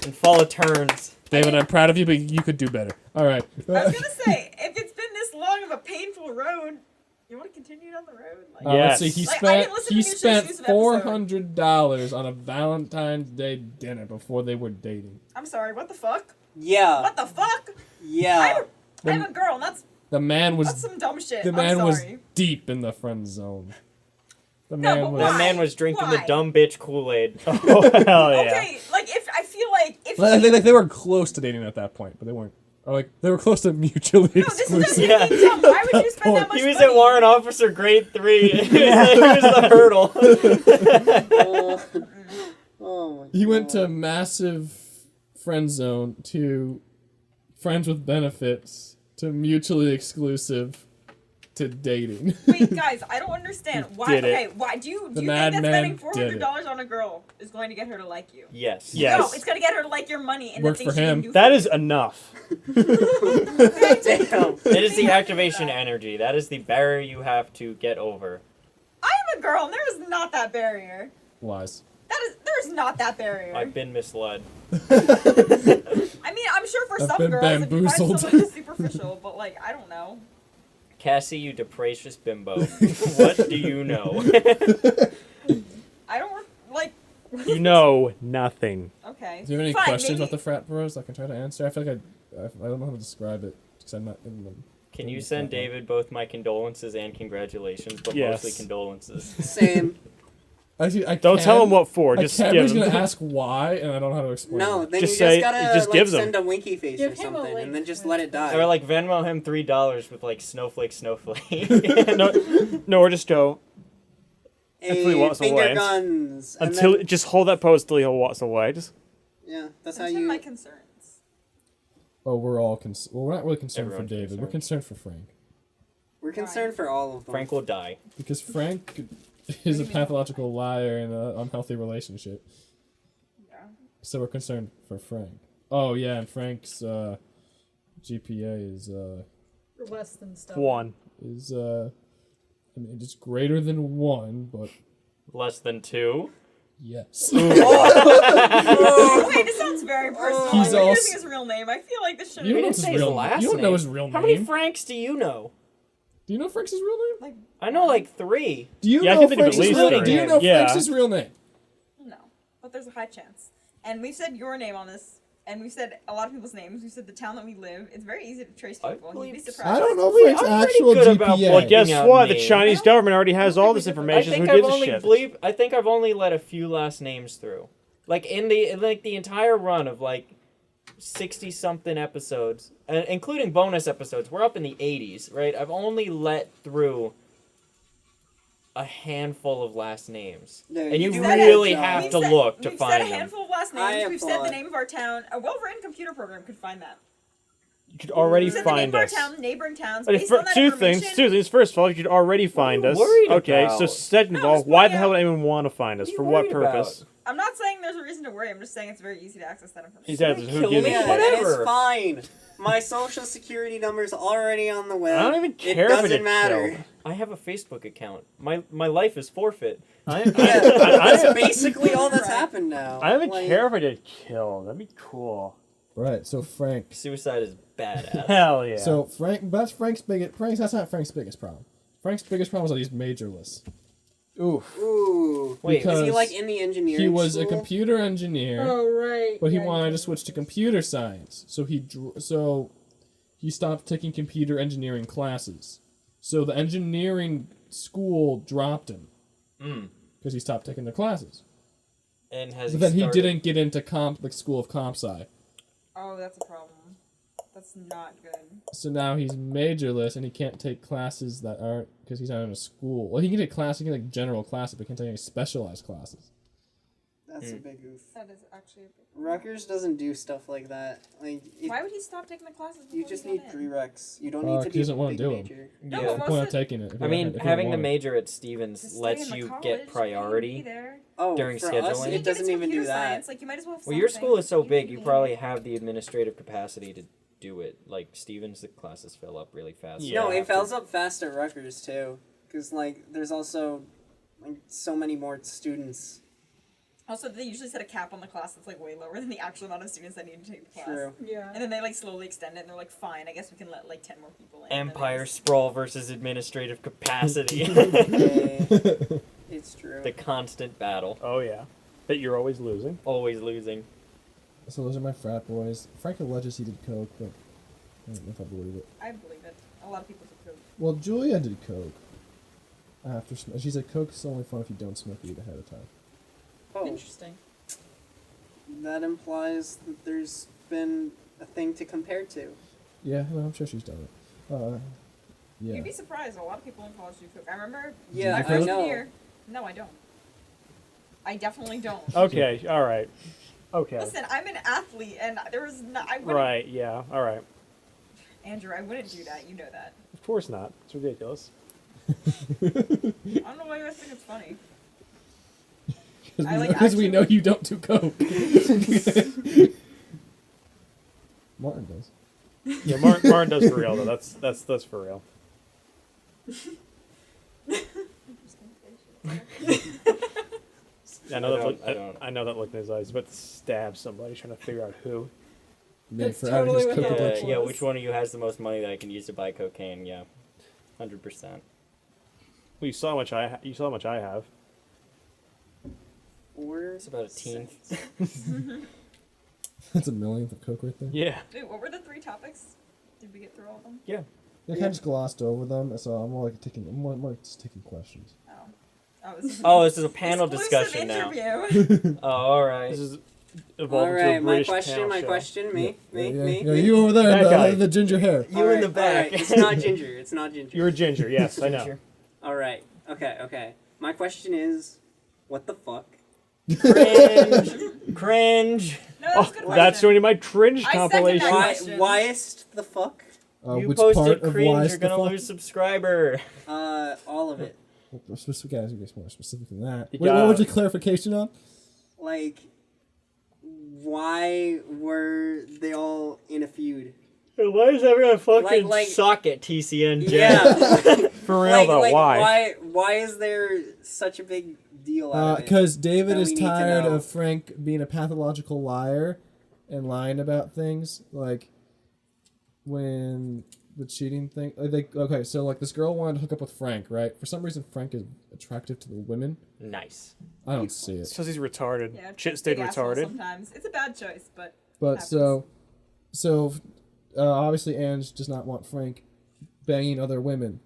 [SPEAKER 1] and full of turns.
[SPEAKER 2] David, I'm proud of you, but you could do better. All right.
[SPEAKER 3] I was gonna say, if it's been this long of a painful road, you want to continue down the road? Like,
[SPEAKER 2] Let's see.
[SPEAKER 4] Yes.
[SPEAKER 2] He
[SPEAKER 3] Like, I
[SPEAKER 2] spent
[SPEAKER 3] didn't listen to
[SPEAKER 2] he
[SPEAKER 3] mutually
[SPEAKER 2] spent
[SPEAKER 3] exclusive episode.
[SPEAKER 2] $400 on a Valentine's Day dinner before they were dating.
[SPEAKER 3] I'm sorry, what the fuck?
[SPEAKER 5] Yeah.
[SPEAKER 3] What the fuck?
[SPEAKER 5] Yeah.
[SPEAKER 3] I'm a girl, and that's
[SPEAKER 2] The man was
[SPEAKER 3] some dumb shit.
[SPEAKER 2] the man
[SPEAKER 3] I'm
[SPEAKER 2] was
[SPEAKER 3] sorry.
[SPEAKER 2] deep in the friend zone. The
[SPEAKER 3] No,
[SPEAKER 2] man
[SPEAKER 3] but
[SPEAKER 2] was.
[SPEAKER 1] That
[SPEAKER 3] Why?
[SPEAKER 1] man was drinking the
[SPEAKER 3] Why?
[SPEAKER 1] dumb bitch Kool-Aid.
[SPEAKER 4] Oh, hell yeah.
[SPEAKER 3] Okay, like if I feel like if
[SPEAKER 2] They were close to dating at that point, but they weren't. Or like they were close to mutually
[SPEAKER 3] no, this is
[SPEAKER 2] exclusive.
[SPEAKER 3] just
[SPEAKER 1] Yeah.
[SPEAKER 3] being dumb. Why would you spend that much
[SPEAKER 1] He was
[SPEAKER 3] money?
[SPEAKER 1] at Warrant Officer Grade 3. He was the hurdle.
[SPEAKER 5] Oh my
[SPEAKER 2] He went to massive friend zone to friends with benefits to mutually exclusive to dating.
[SPEAKER 3] Wait, guys, I don't understand. Why?
[SPEAKER 4] did it.
[SPEAKER 3] Okay, why do you think
[SPEAKER 2] madman
[SPEAKER 3] that spending
[SPEAKER 2] did it.
[SPEAKER 3] $400 on a girl is going to get her to like you?
[SPEAKER 1] Yes.
[SPEAKER 4] Yes.
[SPEAKER 3] No, it's going to get her to like your money and
[SPEAKER 2] Worked
[SPEAKER 3] the things
[SPEAKER 2] for
[SPEAKER 3] you
[SPEAKER 2] him.
[SPEAKER 3] can do.
[SPEAKER 4] That is enough.
[SPEAKER 5] Damn.
[SPEAKER 1] It is the activation energy. That is the barrier you have to get over.
[SPEAKER 3] I am a girl, and there is not that barrier.
[SPEAKER 2] Lies.
[SPEAKER 3] There's not that barrier.
[SPEAKER 1] I've been misled.
[SPEAKER 3] I mean, I'm sure for
[SPEAKER 2] I've
[SPEAKER 3] some
[SPEAKER 2] been
[SPEAKER 3] girls, if you find
[SPEAKER 2] bamboozled.
[SPEAKER 3] someone who's superficial, but like, I don't know.
[SPEAKER 1] Cassie, you deprecious bimbo. What do you know?
[SPEAKER 3] I don't like.
[SPEAKER 4] You know nothing.
[SPEAKER 3] Okay.
[SPEAKER 2] Do you have any
[SPEAKER 3] Fine,
[SPEAKER 2] questions
[SPEAKER 3] maybe-
[SPEAKER 2] about the frat bros I can try to answer? I feel like I don't know how to describe it because I'm not in them.
[SPEAKER 1] Can you send David both my condolences and congratulations, but
[SPEAKER 4] Yes.
[SPEAKER 1] mostly condolences?
[SPEAKER 5] Same.
[SPEAKER 2] Actually, I
[SPEAKER 4] Don't
[SPEAKER 2] can,
[SPEAKER 4] tell him what for.
[SPEAKER 2] I
[SPEAKER 4] Just
[SPEAKER 2] can, but
[SPEAKER 4] give
[SPEAKER 2] he's
[SPEAKER 4] him.
[SPEAKER 2] gonna ask why, and I don't know how to explain.
[SPEAKER 5] No,
[SPEAKER 2] it.
[SPEAKER 5] then
[SPEAKER 4] Just
[SPEAKER 5] you
[SPEAKER 4] say-
[SPEAKER 5] just gotta
[SPEAKER 4] it just
[SPEAKER 5] like
[SPEAKER 4] gives 'em.
[SPEAKER 5] send a winky face
[SPEAKER 6] Give
[SPEAKER 5] or
[SPEAKER 6] him a
[SPEAKER 5] something,
[SPEAKER 6] link
[SPEAKER 5] and then just
[SPEAKER 6] with-
[SPEAKER 5] let it die.
[SPEAKER 1] Or like Venmo him $3 with like snowflake.
[SPEAKER 4] No, or just go until he
[SPEAKER 5] Hey,
[SPEAKER 4] walks
[SPEAKER 5] finger
[SPEAKER 4] away.
[SPEAKER 5] guns. and
[SPEAKER 4] Until
[SPEAKER 5] then-
[SPEAKER 4] just hold that pose till he walks away. Just
[SPEAKER 5] yeah, that's how
[SPEAKER 3] Mention
[SPEAKER 5] you.
[SPEAKER 3] my concerns.
[SPEAKER 2] Oh, we're all well, we're not really concerned
[SPEAKER 1] Everyone's
[SPEAKER 2] for David. We're
[SPEAKER 1] concerned.
[SPEAKER 2] concerned for Frank
[SPEAKER 5] We're concerned for all of them.
[SPEAKER 1] Frank will die.
[SPEAKER 2] because Frank is a pathological liar in an unhealthy relationship.
[SPEAKER 3] Yeah.
[SPEAKER 2] So we're concerned for Frank. Oh yeah, and Frank's GPA
[SPEAKER 6] Less than stuff.
[SPEAKER 4] one.
[SPEAKER 2] is I mean it's greater than 1, but
[SPEAKER 1] Less than 2.
[SPEAKER 2] yes.
[SPEAKER 3] Wait, this sounds very personal.
[SPEAKER 2] He's
[SPEAKER 3] You're
[SPEAKER 2] also-
[SPEAKER 3] using his real name. I feel like this should.
[SPEAKER 2] You don't know
[SPEAKER 1] didn't
[SPEAKER 2] his
[SPEAKER 1] say his
[SPEAKER 2] real
[SPEAKER 1] last
[SPEAKER 2] You don't know
[SPEAKER 1] name.
[SPEAKER 2] his real
[SPEAKER 1] How many
[SPEAKER 2] name.
[SPEAKER 1] Franks do you know?
[SPEAKER 2] Do you know Frank's real name?
[SPEAKER 3] Like,
[SPEAKER 1] I know like 3.
[SPEAKER 2] Do you
[SPEAKER 4] Yeah, I
[SPEAKER 2] know
[SPEAKER 4] can think of at
[SPEAKER 2] Frank's
[SPEAKER 4] least
[SPEAKER 2] real name?
[SPEAKER 4] three.
[SPEAKER 2] Do you know
[SPEAKER 4] Yeah.
[SPEAKER 2] Frank's real name?
[SPEAKER 3] no, but there's a high chance. and we've said your name on this, and we've said a lot of people's names. We've said the town that we live. It's very easy to trace people. You'd be surprised.
[SPEAKER 2] I don't know Frank's actual GPA.
[SPEAKER 4] Well, guess
[SPEAKER 1] out
[SPEAKER 4] what? The
[SPEAKER 1] names.
[SPEAKER 4] Chinese government already has all this information. Who gives a shit?
[SPEAKER 1] I think I've only let a few last names through. Like in the entire run of like 60-something episodes, including bonus episodes. We're up in the 80s, right? I've only let through a handful of last names.
[SPEAKER 5] No,
[SPEAKER 1] and you
[SPEAKER 5] you
[SPEAKER 1] really
[SPEAKER 5] did.
[SPEAKER 1] have
[SPEAKER 3] We've
[SPEAKER 1] to
[SPEAKER 3] said-
[SPEAKER 1] look to
[SPEAKER 3] We've
[SPEAKER 1] find
[SPEAKER 3] said a
[SPEAKER 1] them.
[SPEAKER 3] handful of last
[SPEAKER 5] I
[SPEAKER 3] names. We've said the
[SPEAKER 5] applaud.
[SPEAKER 3] name of our town. A well-written computer program could find that.
[SPEAKER 4] You could already
[SPEAKER 3] We've said the name
[SPEAKER 4] find
[SPEAKER 3] of our
[SPEAKER 4] us.
[SPEAKER 3] town, neighboring towns.
[SPEAKER 4] Okay,
[SPEAKER 3] Based on that
[SPEAKER 4] two things.
[SPEAKER 3] information-
[SPEAKER 4] First of all, you could already find
[SPEAKER 1] are you
[SPEAKER 4] us.
[SPEAKER 1] worried
[SPEAKER 4] Okay,
[SPEAKER 1] about?
[SPEAKER 4] so second of
[SPEAKER 3] No,
[SPEAKER 4] all,
[SPEAKER 3] just
[SPEAKER 4] why
[SPEAKER 3] point
[SPEAKER 4] the hell
[SPEAKER 3] out-
[SPEAKER 4] would anyone want to find us?
[SPEAKER 1] What are
[SPEAKER 4] For
[SPEAKER 1] you
[SPEAKER 4] what
[SPEAKER 1] worried
[SPEAKER 4] purpose?
[SPEAKER 1] about?
[SPEAKER 3] I'm not saying there's a reason to worry. I'm just saying it's very easy to access that information.
[SPEAKER 4] Exactly. Who
[SPEAKER 1] Kill
[SPEAKER 4] gives a
[SPEAKER 1] me,
[SPEAKER 4] shit?
[SPEAKER 5] Yeah,
[SPEAKER 1] whatever.
[SPEAKER 5] it's fine. My social security number's already on the web.
[SPEAKER 4] I don't even care
[SPEAKER 5] It
[SPEAKER 4] if it
[SPEAKER 5] doesn't
[SPEAKER 4] gets
[SPEAKER 5] matter.
[SPEAKER 4] killed.
[SPEAKER 1] I have a Facebook account. My life is forfeit.
[SPEAKER 5] Yeah,
[SPEAKER 4] I
[SPEAKER 5] that's basically all that's
[SPEAKER 3] Right.
[SPEAKER 5] happened now.
[SPEAKER 4] don't even
[SPEAKER 5] Like,
[SPEAKER 4] care if I get killed. That'd be cool.
[SPEAKER 2] Right. So Frank.
[SPEAKER 1] Suicide is badass.
[SPEAKER 4] Hell yeah.
[SPEAKER 2] So that's Frank's biggest. That's not Frank's biggest problem. Frank's biggest problem is that he's majorless.
[SPEAKER 4] oof.
[SPEAKER 5] Ooh.
[SPEAKER 1] Wait,
[SPEAKER 2] Because
[SPEAKER 5] Is he like in the engineering
[SPEAKER 2] He was a
[SPEAKER 5] school?
[SPEAKER 2] computer engineer,
[SPEAKER 6] Oh right.
[SPEAKER 2] but he
[SPEAKER 6] Yeah,
[SPEAKER 2] wanted to
[SPEAKER 6] did.
[SPEAKER 2] switch to computer science. So he stopped taking computer engineering classes. So the engineering school dropped him because he stopped taking the classes.
[SPEAKER 1] and has
[SPEAKER 2] But then he
[SPEAKER 1] started-
[SPEAKER 2] didn't get into School of Comp Sci.
[SPEAKER 3] Oh, that's a problem. That's not good.
[SPEAKER 2] So now he's majorless and he can't take classes that aren't because he's not in a school. Well, he can take classes, he can take general classes, but he can't take any specialized classes.
[SPEAKER 5] That's a big oof.
[SPEAKER 3] That is actually a big
[SPEAKER 5] Rutgers doesn't do stuff like that. Like,
[SPEAKER 3] Why would he stop taking the classes?
[SPEAKER 5] you
[SPEAKER 3] before
[SPEAKER 5] just
[SPEAKER 3] he
[SPEAKER 5] need
[SPEAKER 3] got in?
[SPEAKER 5] prereqs. You don't
[SPEAKER 2] He
[SPEAKER 5] need to be
[SPEAKER 2] doesn't
[SPEAKER 5] a
[SPEAKER 2] wanna
[SPEAKER 5] big
[SPEAKER 2] do 'em.
[SPEAKER 5] major.
[SPEAKER 3] No,
[SPEAKER 1] Yeah.
[SPEAKER 3] but
[SPEAKER 2] The
[SPEAKER 3] most
[SPEAKER 2] point of
[SPEAKER 3] of-
[SPEAKER 2] taking it.
[SPEAKER 1] I mean,
[SPEAKER 2] if you
[SPEAKER 1] having the
[SPEAKER 2] wanted.
[SPEAKER 1] major at
[SPEAKER 3] To
[SPEAKER 1] Stevens
[SPEAKER 3] stay
[SPEAKER 1] lets
[SPEAKER 3] in the
[SPEAKER 1] you
[SPEAKER 3] college,
[SPEAKER 1] get
[SPEAKER 3] you need to
[SPEAKER 1] priority
[SPEAKER 3] be there.
[SPEAKER 5] Oh,
[SPEAKER 1] During
[SPEAKER 5] for us,
[SPEAKER 1] scheduling?
[SPEAKER 5] it
[SPEAKER 3] Even if
[SPEAKER 5] doesn't
[SPEAKER 3] it's
[SPEAKER 5] even do
[SPEAKER 3] computer
[SPEAKER 5] that.
[SPEAKER 3] Science, like, you might as well have
[SPEAKER 1] Well, your
[SPEAKER 3] something.
[SPEAKER 1] school is so
[SPEAKER 3] need
[SPEAKER 1] big,
[SPEAKER 3] to
[SPEAKER 1] you
[SPEAKER 3] be
[SPEAKER 1] probably
[SPEAKER 3] there.
[SPEAKER 1] have the administrative capacity to do it. Like Stevens, the classes fill up really fast.
[SPEAKER 4] Yeah.
[SPEAKER 5] No,
[SPEAKER 1] you
[SPEAKER 5] it
[SPEAKER 1] have to-
[SPEAKER 5] fills up fast at Rutgers too, because like there's also like so many more students.
[SPEAKER 3] Also, they usually set a cap on the class that's like way lower than the actual amount of students that need to take the class.
[SPEAKER 5] True.
[SPEAKER 6] Yeah.
[SPEAKER 3] And then they like slowly extend it, and they're like, "Fine, I guess we can let like 10 more people in." And then
[SPEAKER 1] Empire
[SPEAKER 3] they just-
[SPEAKER 1] sprawl versus administrative capacity.
[SPEAKER 5] Hey, it's true.
[SPEAKER 1] The constant battle.
[SPEAKER 4] Oh yeah. That you're always losing.
[SPEAKER 1] Always losing.
[SPEAKER 2] So those are my frat boys. Frank alleges he did coke, but I don't know if I believe it.
[SPEAKER 3] I believe it. A lot of people do coke.
[SPEAKER 2] Well, Julia did coke. She said coke's only fun if you don't smoke weed ahead of time.
[SPEAKER 5] Oh,
[SPEAKER 6] Interesting.
[SPEAKER 5] that implies that there's been a thing to compare to.
[SPEAKER 2] Yeah, no, I'm sure she's done it. Yeah.
[SPEAKER 3] You'd be surprised. A lot of people in college do coke. I remember.
[SPEAKER 5] Yeah,
[SPEAKER 3] my
[SPEAKER 2] I
[SPEAKER 3] freshman
[SPEAKER 5] know.
[SPEAKER 3] year. No, I don't. I definitely don't.
[SPEAKER 4] Okay. All right. Okay.
[SPEAKER 3] Listen, I'm an athlete, and there was not. I wouldn't.
[SPEAKER 4] Right. Yeah. All right.
[SPEAKER 3] Andrew, I wouldn't do that. You know that.
[SPEAKER 4] Of course not. It's ridiculous.
[SPEAKER 3] I don't know why you guys think it's funny. I, like,
[SPEAKER 2] Because we
[SPEAKER 3] actually-
[SPEAKER 2] know you don't do coke. Martin does.
[SPEAKER 4] Yeah. Martin does for real though. That's for real. I know
[SPEAKER 1] I
[SPEAKER 4] that look.
[SPEAKER 1] don't.
[SPEAKER 4] I know that look in his eyes. He's about to stab somebody, trying to figure out who.
[SPEAKER 2] Yeah,
[SPEAKER 6] That's
[SPEAKER 2] for adding
[SPEAKER 6] totally
[SPEAKER 2] his
[SPEAKER 6] what
[SPEAKER 2] coke
[SPEAKER 6] that
[SPEAKER 2] addiction.
[SPEAKER 1] Yeah, which one of you has the most money that I can use to buy cocaine? Yeah, 100%.
[SPEAKER 4] Well, you saw how much I. You saw how much I have.
[SPEAKER 5] Or
[SPEAKER 1] It's about a teen.
[SPEAKER 2] That's a millionth of coke right there.
[SPEAKER 4] Yeah.
[SPEAKER 3] Wait, what were the 3 topics? Did we get through all of them?
[SPEAKER 1] Yeah.
[SPEAKER 2] I kind of just glossed over them, so I'm more like just taking questions.
[SPEAKER 3] Oh. Oh, this is
[SPEAKER 1] Oh, this is a panel
[SPEAKER 3] exclusive
[SPEAKER 1] discussion now.
[SPEAKER 3] interview.
[SPEAKER 1] Oh, all right.
[SPEAKER 4] This is
[SPEAKER 5] all
[SPEAKER 4] evolved into a
[SPEAKER 5] right, my
[SPEAKER 4] British
[SPEAKER 5] question,
[SPEAKER 4] panel
[SPEAKER 5] my
[SPEAKER 4] show.
[SPEAKER 5] question, me,
[SPEAKER 2] Yeah, you over there,
[SPEAKER 4] That guy.
[SPEAKER 2] the ginger hair.
[SPEAKER 1] You in the
[SPEAKER 5] Alright,
[SPEAKER 1] back.
[SPEAKER 5] alright, it's not ginger. It's not ginger.
[SPEAKER 4] You're a ginger. Yes, I know.
[SPEAKER 1] Ginger.
[SPEAKER 5] All right. Okay. My question is, what the fuck?
[SPEAKER 1] Cringe. Cringe.
[SPEAKER 3] No, that's a good
[SPEAKER 4] Oh, that's
[SPEAKER 3] question.
[SPEAKER 4] one of my cringe
[SPEAKER 3] I second that
[SPEAKER 4] compilation.
[SPEAKER 5] Why?
[SPEAKER 3] question.
[SPEAKER 5] Whyest the fuck?
[SPEAKER 1] You
[SPEAKER 2] Which
[SPEAKER 1] posted
[SPEAKER 2] part of
[SPEAKER 1] cringe,
[SPEAKER 2] why
[SPEAKER 1] you're gonna lose subscriber.
[SPEAKER 5] All of it.
[SPEAKER 2] Specific guys, you guys more specific than that.
[SPEAKER 4] You
[SPEAKER 2] Wait, what
[SPEAKER 4] got-
[SPEAKER 2] was your clarification on?
[SPEAKER 5] Like, why were they all in a feud?
[SPEAKER 1] Why does everyone fucking
[SPEAKER 5] Like-
[SPEAKER 1] suck at TCNJ?
[SPEAKER 5] Yeah.
[SPEAKER 4] For real though, why?
[SPEAKER 5] Why is there such a big deal out of it?
[SPEAKER 2] Because David
[SPEAKER 5] that
[SPEAKER 2] is
[SPEAKER 5] we need to
[SPEAKER 2] tired
[SPEAKER 5] know?
[SPEAKER 2] of Frank being a pathological liar and lying about things. Like when the cheating thing. Okay, so like this girl wanted to hook up with Frank, right? For some reason, Frank is attractive to the women.
[SPEAKER 1] Nice.
[SPEAKER 2] I don't see it.
[SPEAKER 4] It's because he's retarded.
[SPEAKER 3] Yeah,
[SPEAKER 4] Chit stayed
[SPEAKER 3] big asshole
[SPEAKER 4] retarded.
[SPEAKER 3] Sometimes it's a bad choice, but.
[SPEAKER 2] But
[SPEAKER 3] happens.
[SPEAKER 2] obviously Ange does not want Frank banging other women,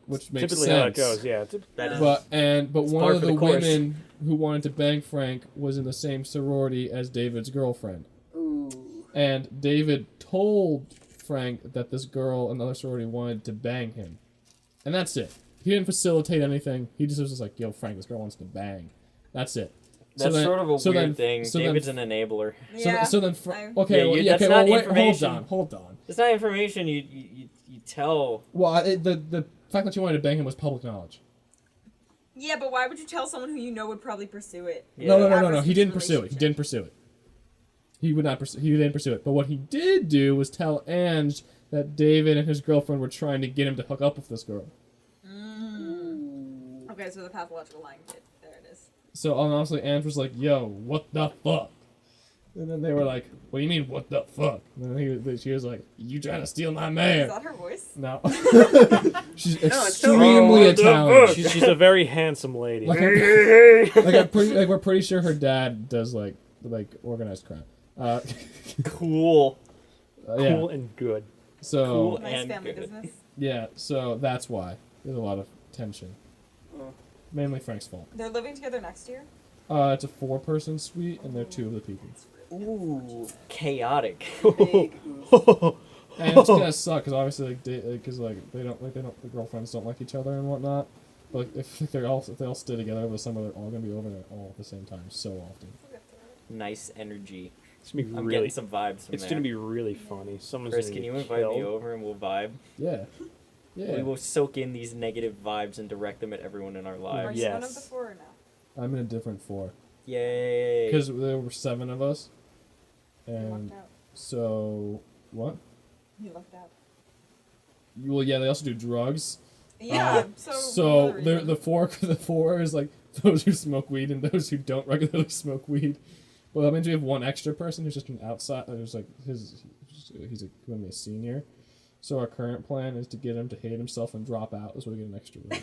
[SPEAKER 2] which makes
[SPEAKER 4] Typically
[SPEAKER 2] sense.
[SPEAKER 4] how it goes, yeah.
[SPEAKER 1] That is.
[SPEAKER 2] But one
[SPEAKER 1] par
[SPEAKER 2] of
[SPEAKER 1] for
[SPEAKER 2] the
[SPEAKER 1] the course.
[SPEAKER 2] women who wanted to bang Frank was in the same sorority as David's girlfriend.
[SPEAKER 5] Ooh.
[SPEAKER 2] And David told Frank that this girl in another sorority wanted to bang him. And that's it. He didn't facilitate anything. He just was like, yo, Frank, this girl wants to bang. That's it.
[SPEAKER 1] That's sort of a weird thing.
[SPEAKER 2] so
[SPEAKER 1] David's an enabler.
[SPEAKER 3] Yeah.
[SPEAKER 2] So then
[SPEAKER 1] Yeah, that's not information.
[SPEAKER 2] Hold on.
[SPEAKER 1] It's not information you tell.
[SPEAKER 2] Well, the fact that you wanted to bang him was public knowledge.
[SPEAKER 3] Yeah, but why would you tell someone who you know would probably pursue it?
[SPEAKER 1] Yeah.
[SPEAKER 2] No. He didn't pursue it. He didn't pursue it. He would not pursue. He didn't pursue it. But what he did do was tell Ange that David and his girlfriend were trying to get him to hook up with this girl.
[SPEAKER 3] Okay, so the pathological lying kid. There it is.
[SPEAKER 2] So honestly, Ange was like, "Yo, what the fuck?" And then they were like, "What do you mean, what the fuck?" And then she was like, "You trying to steal my
[SPEAKER 3] Is
[SPEAKER 2] man?"
[SPEAKER 3] that her voice?
[SPEAKER 2] No. She's
[SPEAKER 5] it's
[SPEAKER 2] extremely Italian.
[SPEAKER 4] She's a very handsome lady.
[SPEAKER 2] Like we're pretty sure her dad does like organized crime.
[SPEAKER 1] Cool.
[SPEAKER 2] Yeah.
[SPEAKER 4] Cool and good.
[SPEAKER 2] So
[SPEAKER 1] Cool.
[SPEAKER 3] Nice
[SPEAKER 1] And
[SPEAKER 3] family
[SPEAKER 1] good.
[SPEAKER 3] business.
[SPEAKER 2] yeah, so that's why there's a lot of tension.
[SPEAKER 5] Oh.
[SPEAKER 2] Mainly Frank's fault.
[SPEAKER 3] They're living together next year?
[SPEAKER 2] It's a 4-person suite, and they're 2 of the people.
[SPEAKER 1] Ooh, chaotic.
[SPEAKER 3] Big.
[SPEAKER 2] And it's gonna suck because obviously, the girlfriends don't like each other and whatnot. But if they all stay together over the summer, they're all gonna be over there all at the same time so often.
[SPEAKER 1] Nice energy.
[SPEAKER 4] It's gonna be
[SPEAKER 1] I'm
[SPEAKER 4] really.
[SPEAKER 1] getting some vibes from
[SPEAKER 4] It's
[SPEAKER 1] there.
[SPEAKER 4] gonna be really funny. Someone's
[SPEAKER 1] Chris,
[SPEAKER 4] gonna
[SPEAKER 1] can
[SPEAKER 4] get
[SPEAKER 1] you invite me
[SPEAKER 4] killed.
[SPEAKER 1] over and we'll vibe?
[SPEAKER 2] Yeah. Yeah.
[SPEAKER 1] We will soak in these negative vibes and direct them at everyone in our
[SPEAKER 3] Are
[SPEAKER 1] lives.
[SPEAKER 3] you one of
[SPEAKER 4] Yes.
[SPEAKER 3] the 4 or no?
[SPEAKER 2] I'm in a different 4
[SPEAKER 1] Yay!
[SPEAKER 2] because there were 7 of us,
[SPEAKER 3] You
[SPEAKER 2] and
[SPEAKER 3] lucked out.
[SPEAKER 2] so what?
[SPEAKER 3] You lucked out.
[SPEAKER 2] Well, yeah, they also do drugs.
[SPEAKER 3] Yeah,
[SPEAKER 2] So
[SPEAKER 3] another
[SPEAKER 2] the
[SPEAKER 3] reason.
[SPEAKER 2] four is like those who smoke weed and those who don't regularly smoke weed. Well, that means we have one extra person who's just an outside. Who's like he's going to be a senior. So our current plan is to get him to hate himself and drop out, so we get an extra room.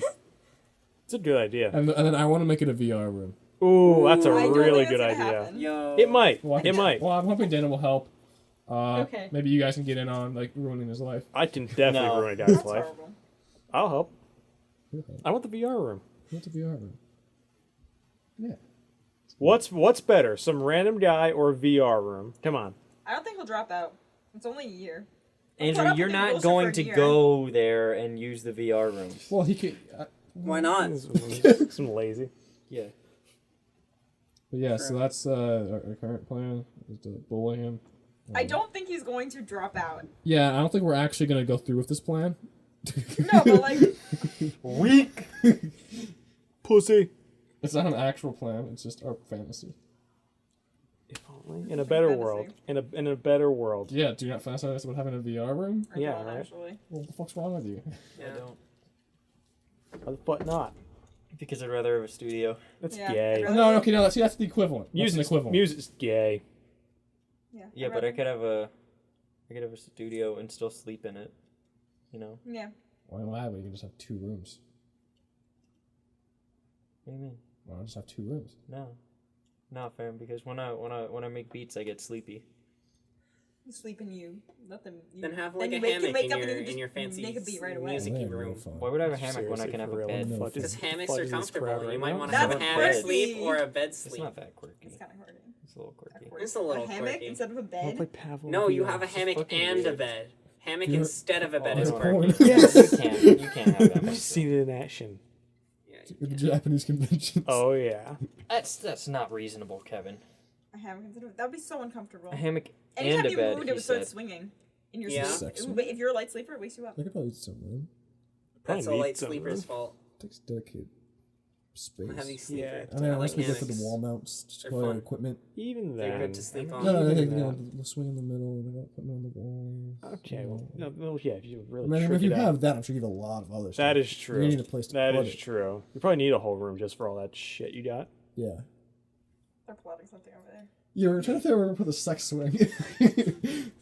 [SPEAKER 4] It's a good idea.
[SPEAKER 2] and then I want to make it a VR room.
[SPEAKER 4] Ooh, that's a
[SPEAKER 3] I don't
[SPEAKER 4] really
[SPEAKER 3] think
[SPEAKER 4] good
[SPEAKER 3] that's gonna
[SPEAKER 4] idea.
[SPEAKER 3] happen.
[SPEAKER 5] Yo.
[SPEAKER 4] It might.
[SPEAKER 2] Well,
[SPEAKER 4] It might.
[SPEAKER 2] Well, I'm hoping Dana will help.
[SPEAKER 6] Okay.
[SPEAKER 2] Maybe you guys can get in on like ruining his life.
[SPEAKER 4] I can definitely
[SPEAKER 1] No.
[SPEAKER 4] ruin a guy's
[SPEAKER 3] That's
[SPEAKER 4] life.
[SPEAKER 3] horrible.
[SPEAKER 4] I'll help.
[SPEAKER 2] Okay.
[SPEAKER 4] I want the VR room.
[SPEAKER 2] What's a VR room? Yeah.
[SPEAKER 4] What's better, some random guy or a VR room? Come on.
[SPEAKER 3] I don't think he'll drop out. It's only a year. Put
[SPEAKER 1] Andrew,
[SPEAKER 3] up
[SPEAKER 1] you're
[SPEAKER 3] with the
[SPEAKER 1] not
[SPEAKER 3] bullshit
[SPEAKER 1] going
[SPEAKER 3] for a
[SPEAKER 1] to
[SPEAKER 3] year.
[SPEAKER 1] go there and use the VR room.
[SPEAKER 2] Well, he could.
[SPEAKER 5] Why not?
[SPEAKER 4] Some lazy.
[SPEAKER 1] Yeah.
[SPEAKER 2] But yeah, so that's our current plan is to bully him.
[SPEAKER 3] I don't think he's going to drop out.
[SPEAKER 2] Yeah, I don't think we're actually gonna go through with this plan.
[SPEAKER 3] No, but like,
[SPEAKER 4] Weak. Pussy.
[SPEAKER 2] It's not an actual plan. It's just our fantasy.
[SPEAKER 4] If only in a better
[SPEAKER 3] Fantasy.
[SPEAKER 4] world. In a better world.
[SPEAKER 2] Yeah, do you not fantasize about having a VR room?
[SPEAKER 3] I
[SPEAKER 4] Yeah,
[SPEAKER 3] don't
[SPEAKER 4] right.
[SPEAKER 3] actually.
[SPEAKER 2] Well, what the fuck's wrong with you?
[SPEAKER 1] I don't.
[SPEAKER 4] Why the fuck not?
[SPEAKER 1] Because I'd rather have a studio.
[SPEAKER 4] That's
[SPEAKER 3] Yeah,
[SPEAKER 4] gay.
[SPEAKER 3] I'd rather-
[SPEAKER 2] No, okay, no, that's the equivalent. That's an equivalent.
[SPEAKER 4] Music's gay.
[SPEAKER 3] Yeah.
[SPEAKER 1] Yeah,
[SPEAKER 3] I'd
[SPEAKER 1] but I
[SPEAKER 3] rather-
[SPEAKER 1] could have a studio and still sleep in it. You know?
[SPEAKER 3] Yeah.
[SPEAKER 2] Why lie? We can just have 2 rooms.
[SPEAKER 1] What do you mean?
[SPEAKER 2] Why not just have 2 rooms?
[SPEAKER 1] No. Not fair, because when I make beats I get sleepy.
[SPEAKER 3] You sleep and you let them. You,
[SPEAKER 5] Then have
[SPEAKER 3] then
[SPEAKER 5] like
[SPEAKER 3] you
[SPEAKER 5] a
[SPEAKER 3] wake
[SPEAKER 5] hammock
[SPEAKER 3] up and you
[SPEAKER 5] in
[SPEAKER 3] just
[SPEAKER 5] your fancy
[SPEAKER 3] make a beat right away.
[SPEAKER 5] music
[SPEAKER 2] Yeah,
[SPEAKER 5] room.
[SPEAKER 2] no fun.
[SPEAKER 1] Why would I have a hammock when I
[SPEAKER 4] Seriously,
[SPEAKER 1] can have
[SPEAKER 4] for
[SPEAKER 1] a
[SPEAKER 4] real,
[SPEAKER 1] bed?
[SPEAKER 2] No.
[SPEAKER 4] what
[SPEAKER 5] Because
[SPEAKER 4] is-
[SPEAKER 5] hammocks
[SPEAKER 4] what
[SPEAKER 5] are
[SPEAKER 4] is this
[SPEAKER 5] comfortable.
[SPEAKER 4] crowd
[SPEAKER 5] You
[SPEAKER 4] right
[SPEAKER 5] might
[SPEAKER 4] now?
[SPEAKER 5] want to
[SPEAKER 3] That's
[SPEAKER 5] have a hammock
[SPEAKER 3] quirky.
[SPEAKER 5] sleep or a bed
[SPEAKER 1] It's
[SPEAKER 5] sleep.
[SPEAKER 1] not that quirky.
[SPEAKER 3] It's kind of hard.
[SPEAKER 1] It's a little quirky.
[SPEAKER 5] It's a little
[SPEAKER 3] a hammock
[SPEAKER 5] quirky.
[SPEAKER 3] instead of a
[SPEAKER 4] I
[SPEAKER 3] bed.
[SPEAKER 4] wanna play Pavlov
[SPEAKER 5] No, you
[SPEAKER 4] VR.
[SPEAKER 5] have a hammock
[SPEAKER 1] fucking
[SPEAKER 5] and a
[SPEAKER 1] weird.
[SPEAKER 5] bed. Hammock
[SPEAKER 2] You're-
[SPEAKER 5] instead of a bed
[SPEAKER 1] Oh,
[SPEAKER 5] is
[SPEAKER 1] no.
[SPEAKER 2] porn.
[SPEAKER 5] quirky.
[SPEAKER 1] You can't have that.
[SPEAKER 4] I've seen it in action.
[SPEAKER 5] Yeah,
[SPEAKER 2] The Japanese conventions.
[SPEAKER 4] Oh yeah.
[SPEAKER 1] That's not reasonable, Kevin.
[SPEAKER 3] A hammock instead of that would be so uncomfortable.
[SPEAKER 1] A hammock
[SPEAKER 3] Anytime
[SPEAKER 1] and a
[SPEAKER 3] you
[SPEAKER 1] bed.
[SPEAKER 3] moved,
[SPEAKER 1] He
[SPEAKER 3] it would start
[SPEAKER 1] said.
[SPEAKER 3] swinging in your
[SPEAKER 5] Yeah.
[SPEAKER 3] sleep.
[SPEAKER 2] Sexy.
[SPEAKER 3] But if you're a light sleeper, it wakes you up.
[SPEAKER 2] I could probably use some room.
[SPEAKER 5] that's a
[SPEAKER 4] Probably
[SPEAKER 5] light
[SPEAKER 4] need some
[SPEAKER 5] sleeper's
[SPEAKER 4] room.
[SPEAKER 5] fault.
[SPEAKER 2] It takes dedicated space.
[SPEAKER 5] A heavy sleeper.
[SPEAKER 4] Yeah.
[SPEAKER 2] I mean, unless we go
[SPEAKER 5] hammocks.
[SPEAKER 2] for the wall mounts, just
[SPEAKER 5] They're
[SPEAKER 2] all our
[SPEAKER 5] fun.
[SPEAKER 2] equipment.
[SPEAKER 4] Even
[SPEAKER 5] They're
[SPEAKER 4] then.
[SPEAKER 5] good to sleep on.
[SPEAKER 2] No, no,
[SPEAKER 4] Even
[SPEAKER 2] you know,
[SPEAKER 4] then.
[SPEAKER 2] the swing in the middle, they got equipment on the wall.
[SPEAKER 4] Okay, well, no, yeah, if you really
[SPEAKER 2] I mean,
[SPEAKER 4] trick
[SPEAKER 2] if you
[SPEAKER 4] it out.
[SPEAKER 2] have that, I'm sure you have a lot of other stuff.
[SPEAKER 4] That is true.
[SPEAKER 2] You need a place to
[SPEAKER 4] That
[SPEAKER 2] put
[SPEAKER 4] is
[SPEAKER 2] it.
[SPEAKER 4] true. You probably need a whole room just for all that shit you got.
[SPEAKER 2] Yeah.
[SPEAKER 3] They're plotting something over there.
[SPEAKER 2] Yeah, we're trying to figure out where to put the sex swing.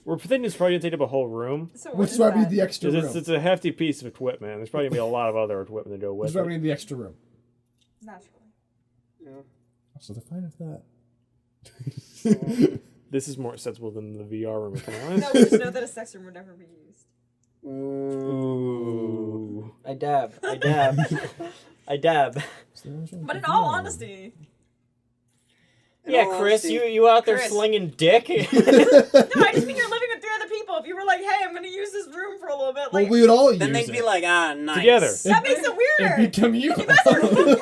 [SPEAKER 4] We're thinking it's probably gonna take up a whole room.
[SPEAKER 3] So what
[SPEAKER 7] Which
[SPEAKER 3] is
[SPEAKER 7] is why we
[SPEAKER 3] that?
[SPEAKER 7] need the extra room.
[SPEAKER 4] It's a hefty piece of equipment. There's probably gonna be a lot of other equipment to go
[SPEAKER 7] Which
[SPEAKER 4] with
[SPEAKER 7] is why we
[SPEAKER 4] it.
[SPEAKER 7] need the extra room.
[SPEAKER 3] Naturally.
[SPEAKER 5] Yeah.
[SPEAKER 7] So they're fine with that.
[SPEAKER 4] This is more acceptable than the VR room, if I'm honest.
[SPEAKER 3] No, we just know that a sex room would never be used.
[SPEAKER 4] Ooh.
[SPEAKER 1] I dab. I dab.
[SPEAKER 3] But in all honesty,
[SPEAKER 1] Yeah, Chris, you out there
[SPEAKER 5] Chris.
[SPEAKER 1] slinging dick?
[SPEAKER 3] no, I just mean you're living with 3 other people. If you were like, hey, I'm gonna use this room for a little bit,
[SPEAKER 7] Well,
[SPEAKER 3] like
[SPEAKER 7] we would all
[SPEAKER 5] Then
[SPEAKER 7] use
[SPEAKER 5] they'd
[SPEAKER 7] it.
[SPEAKER 5] be like, nice.
[SPEAKER 4] Together.
[SPEAKER 3] that makes it weirder.
[SPEAKER 7] It'd be communal.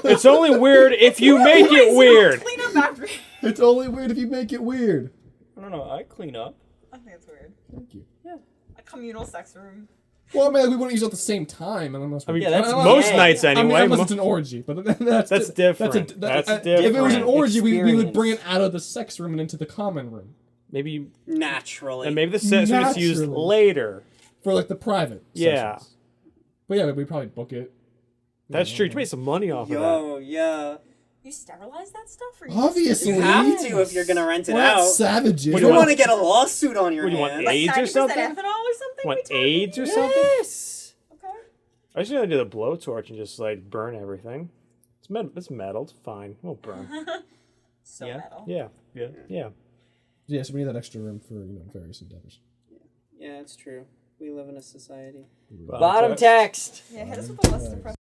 [SPEAKER 4] It's only weird if you make it weird.
[SPEAKER 3] Clean up after.
[SPEAKER 7] It's only weird if you make it weird.
[SPEAKER 1] I don't know. I clean up.
[SPEAKER 3] I think it's weird.
[SPEAKER 7] Thank you.
[SPEAKER 3] A communal sex room.
[SPEAKER 7] Well, I mean, like, we wouldn't use it at the same time, unless.
[SPEAKER 4] I mean,
[SPEAKER 1] Yeah, that's
[SPEAKER 4] most
[SPEAKER 1] gay.
[SPEAKER 4] nights anyway.
[SPEAKER 7] I mean, unless it's an orgy, but that's
[SPEAKER 4] different. That's
[SPEAKER 7] If
[SPEAKER 4] different
[SPEAKER 7] it was an orgy, we would
[SPEAKER 1] experience.
[SPEAKER 7] bring it out of the sex room and into the common room
[SPEAKER 4] maybe,
[SPEAKER 5] Naturally.
[SPEAKER 4] and maybe the sex room is used
[SPEAKER 7] Naturally.
[SPEAKER 4] later.
[SPEAKER 7] for like the private.
[SPEAKER 4] Yeah.
[SPEAKER 7] Sessions. But yeah, we'd probably book it.
[SPEAKER 4] That's true. You made some money off of that.
[SPEAKER 5] Yo, yeah.
[SPEAKER 3] You sterilize that stuff, or
[SPEAKER 7] Obviously.
[SPEAKER 5] You have to if you're gonna rent it
[SPEAKER 7] We're not
[SPEAKER 5] out.
[SPEAKER 7] savages.
[SPEAKER 5] You
[SPEAKER 4] What do
[SPEAKER 5] don't
[SPEAKER 4] you
[SPEAKER 5] want to get a lawsuit on your
[SPEAKER 4] What do you want,
[SPEAKER 5] hands.
[SPEAKER 4] AIDS or
[SPEAKER 3] 90%
[SPEAKER 4] something?
[SPEAKER 3] ethanol or something?
[SPEAKER 4] Want
[SPEAKER 3] we talking?
[SPEAKER 4] AIDS or something?
[SPEAKER 1] Yes.
[SPEAKER 3] Okay.
[SPEAKER 4] I was gonna do the blowtorch and just like burn everything. It's metal. It's fine. It won't burn.
[SPEAKER 3] So
[SPEAKER 1] Yeah.
[SPEAKER 3] metal.
[SPEAKER 4] Yeah.
[SPEAKER 1] Yeah.
[SPEAKER 4] Yeah.
[SPEAKER 7] Yeah, so we need that extra room for various endeavors.
[SPEAKER 5] Yeah, it's true. We live in a society.
[SPEAKER 1] Bottom text.
[SPEAKER 3] Yeah, hit us with a list of